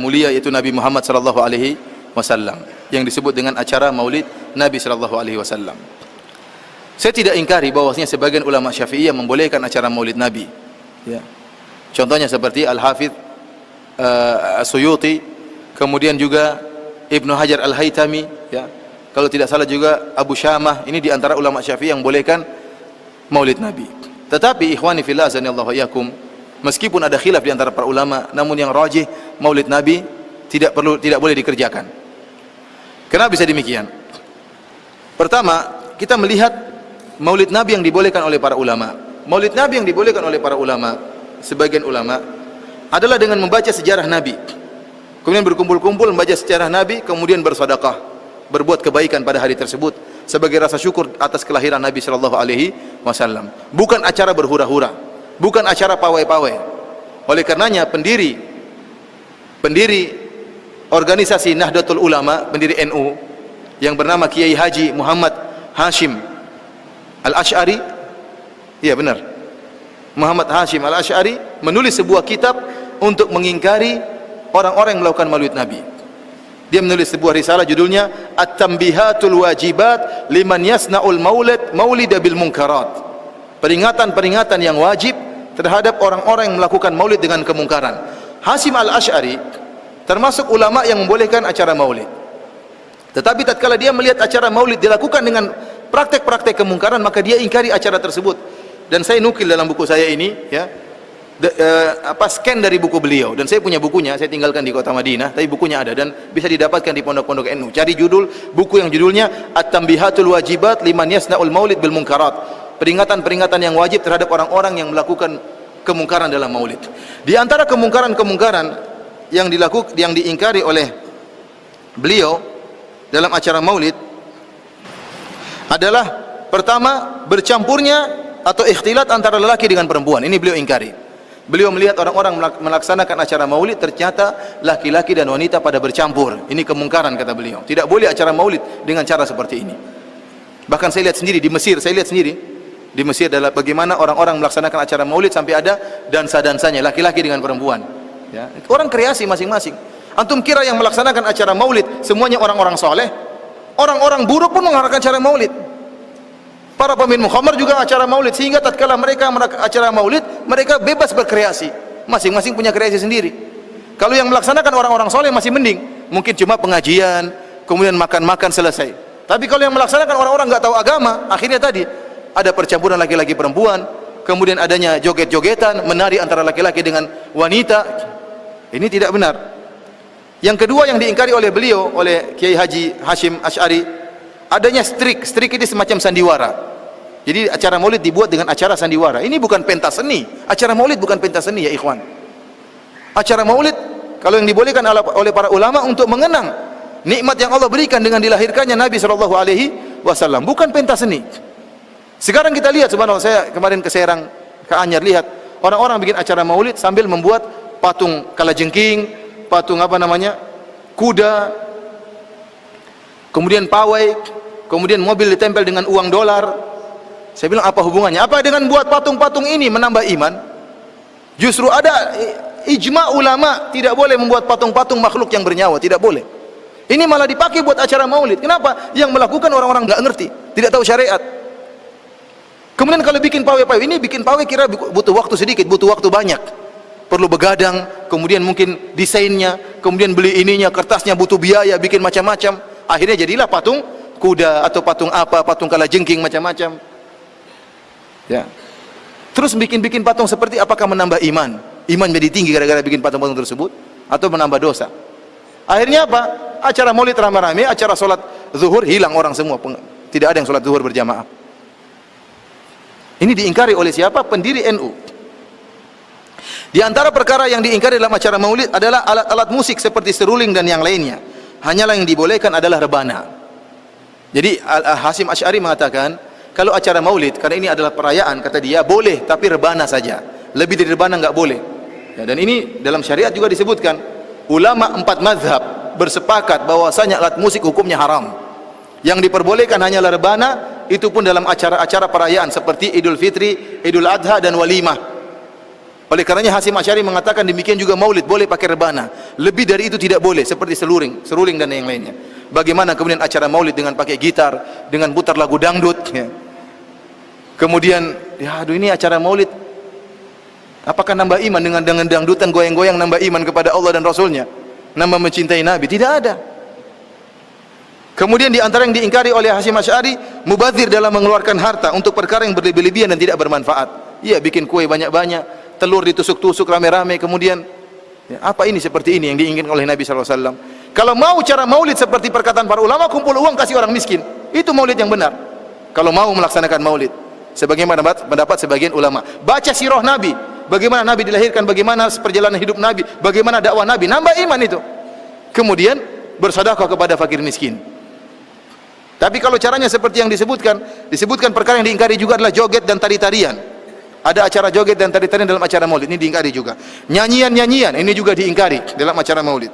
mulia yaitu Nabi Muhammad sallallahu alaihi wasallam yang disebut dengan acara Maulid Nabi sallallahu alaihi wasallam. Saya tidak ingkari bahwasanya sebagian ulama Syafi'iyah membolehkan acara Maulid Nabi. Ya. Contohnya seperti Al-Hafidz As-Suyuti, kemudian juga Ibnu Hajar Al-Haytami, ya. Kalau tidak salah juga Abu Syamah, ini di antara ulama Syafi'i yang bolehkan Maulid Nabi. Tetapi ikhwani fillah azanillahu iyyakum, meskipun ada khilaf di antara para ulama, namun yang rajih Maulid Nabi tidak boleh dikerjakan. Kenapa bisa demikian? Pertama, kita melihat Maulid Nabi yang dibolehkan oleh para ulama. Maulid Nabi yang dibolehkan oleh para ulama, sebagian ulama, adalah dengan membaca sejarah Nabi. Kemudian berkumpul-kumpul membaca sejarah Nabi, kemudian bersedekah, berbuat kebaikan pada hari tersebut sebagai rasa syukur atas kelahiran Nabi sallallahu alaihi wasallam. Bukan acara berhura-hura, bukan acara pawai-pawai. Oleh karenanya pendiri organisasi Nahdlatul Ulama, pendiri NU yang bernama Kiai Haji Muhammad Hashim Al-Asy'ari, iya benar, Muhammad Hashim Al-Asy'ari menulis sebuah kitab untuk mengingkari orang-orang yang melakukan Maulid Nabi. Dia menulis sebuah risalah judulnya At-Tanbihatul Wajibat Liman Yasna'ul Maulida bil Munkarat. Peringatan-peringatan yang wajib terhadap orang-orang yang melakukan maulid dengan kemungkaran. Hashim Al-Asy'ari termasuk ulama yang membolehkan acara maulid. Tetapi tatkala dia melihat acara maulid dilakukan dengan praktek-praktek kemungkaran, maka dia ingkari acara tersebut. Dan saya nukil dalam buku saya ini, ya, scan dari buku beliau, dan saya punya bukunya, saya tinggalkan di kota Madinah, tapi bukunya ada dan bisa didapatkan di pondok-pondok NU. Cari judul buku yang judulnya At-Tanbihatul Wajibat Liman Yasna'ul Maulid bil Munkarat. Peringatan-peringatan yang wajib terhadap orang-orang yang melakukan kemungkaran dalam maulid. Di antara kemungkaran-kemungkaran yang diingkari oleh beliau dalam acara maulid adalah pertama, bercampurnya atau ikhtilat antara lelaki dengan perempuan. Ini beliau ingkari. Beliau melihat orang-orang melaksanakan acara maulid, ternyata laki-laki dan wanita pada bercampur. Ini kemungkaran kata beliau. Tidak boleh acara maulid dengan cara seperti ini. Bahkan saya lihat sendiri di Mesir, di Mesir adalah bagaimana orang-orang melaksanakan acara maulid sampai ada dansa-dansanya laki-laki dengan perempuan. Ya, orang kreasi masing-masing. Antum kira yang melaksanakan acara maulid semuanya orang-orang soleh? Orang-orang buruk pun mengadakan acara maulid. Para pemimpin mukhamar juga acara maulid, sehingga tatkala mereka acara maulid, mereka bebas berkreasi. Masing-masing punya kreasi sendiri. Kalau yang melaksanakan orang-orang soleh masih mending, mungkin cuma pengajian, kemudian makan-makan selesai. Tapi kalau yang melaksanakan orang-orang nggak tahu agama, akhirnya tadi ada percampuran laki-laki perempuan, kemudian adanya joget-jogetan, menari antara laki-laki dengan wanita. Ini tidak benar. Yang kedua yang diingkari oleh beliau, oleh Kiai Haji Hashim Asy'ari, adanya strik ini semacam sandiwara. Jadi acara maulid dibuat dengan acara sandiwara. Ini bukan pentas seni. Acara maulid bukan pentas seni ya ikhwan. Acara maulid kalau yang dibolehkan oleh para ulama untuk mengenang nikmat yang Allah berikan dengan dilahirkannya Nabi sallallahu alaihi wasallam, bukan pentas seni. Sekarang kita lihat, subhanallah, saya kemarin ke Serang, ke Anyar, lihat orang-orang bikin acara maulid sambil membuat patung kalajengking, patung kuda, kemudian pawai, kemudian mobil ditempel dengan uang dolar. Saya bilang, apa hubungannya? Apa dengan buat patung-patung ini menambah iman? Justru ada ijma ulama tidak boleh membuat patung-patung makhluk yang bernyawa, tidak boleh. Ini malah dipakai buat acara maulid. Kenapa? Yang melakukan orang-orang nggak ngerti, tidak tahu syariat. Kemudian kalau bikin pawai-pawai ini, bikin pawai kira butuh waktu sedikit, butuh waktu banyak. Perlu begadang, kemudian mungkin desainnya, kemudian beli ininya, kertasnya, butuh biaya, bikin macam-macam. Akhirnya jadilah patung kuda atau patung apa, patung kalajengking macam-macam. Ya. Terus bikin patung seperti apakah menambah iman? Iman jadi tinggi gara-gara bikin patung-patung tersebut atau menambah dosa? Akhirnya apa? Acara maulid ramai-ramai, acara sholat zuhur hilang orang semua. Tidak ada yang sholat zuhur berjamaah. Ini diingkari oleh siapa? Pendiri NU. Di antara perkara yang diingkari dalam acara maulid adalah alat-alat musik seperti seruling dan yang lainnya. Hanyalah yang dibolehkan adalah rebana. Jadi Hashim Asy'ari mengatakan, kalau acara maulid, karena ini adalah perayaan, kata dia, boleh, tapi rebana saja. Lebih dari rebana nggak boleh. Ya, dan ini dalam syariat juga disebutkan. Ulama 4 mazhab bersepakat bahwasanya alat musik hukumnya haram. Yang diperbolehkan hanyalah rebana, itu pun dalam acara-acara perayaan seperti Idul Fitri, Idul Adha, dan walimah. Oleh karenanya Hashim Asy'ari mengatakan demikian juga maulid boleh pakai rebana. Lebih dari itu tidak boleh, seperti seruling dan yang lainnya. Bagaimana kemudian acara maulid dengan pakai gitar, dengan putar lagu dangdut, ya. Kemudian, ya aduh, ini acara maulid, apakah nambah iman dengan dangdutan, goyang-goyang, nambah iman kepada Allah dan Rasulnya, nambah mencintai Nabi? Tidak ada. Kemudian di antara yang diingkari oleh Hasyim Asy'ari, mubadzir dalam mengeluarkan harta untuk perkara yang berlebih-lebihan dan tidak bermanfaat. Iya, bikin kue banyak-banyak, telur ditusuk-tusuk rame-rame, kemudian ya, apa ini seperti ini yang diinginkan oleh Nabi SAW? Kalau mau cara maulid seperti perkataan para ulama, kumpul uang kasih orang miskin, itu maulid yang benar. Kalau mau melaksanakan maulid, sebagaimana pendapat sebagian ulama, baca sirah Nabi, bagaimana Nabi dilahirkan, bagaimana perjalanan hidup Nabi, bagaimana dakwah Nabi, nambah iman itu. Kemudian bersedekah kepada fakir miskin. Tapi kalau caranya seperti yang disebutkan perkara yang diingkari juga adalah joget dan tari-tarian. Ada acara joget dan tari-tarian dalam acara maulid, ini diingkari juga. Nyanyian-nyanyian, ini juga diingkari dalam acara maulid.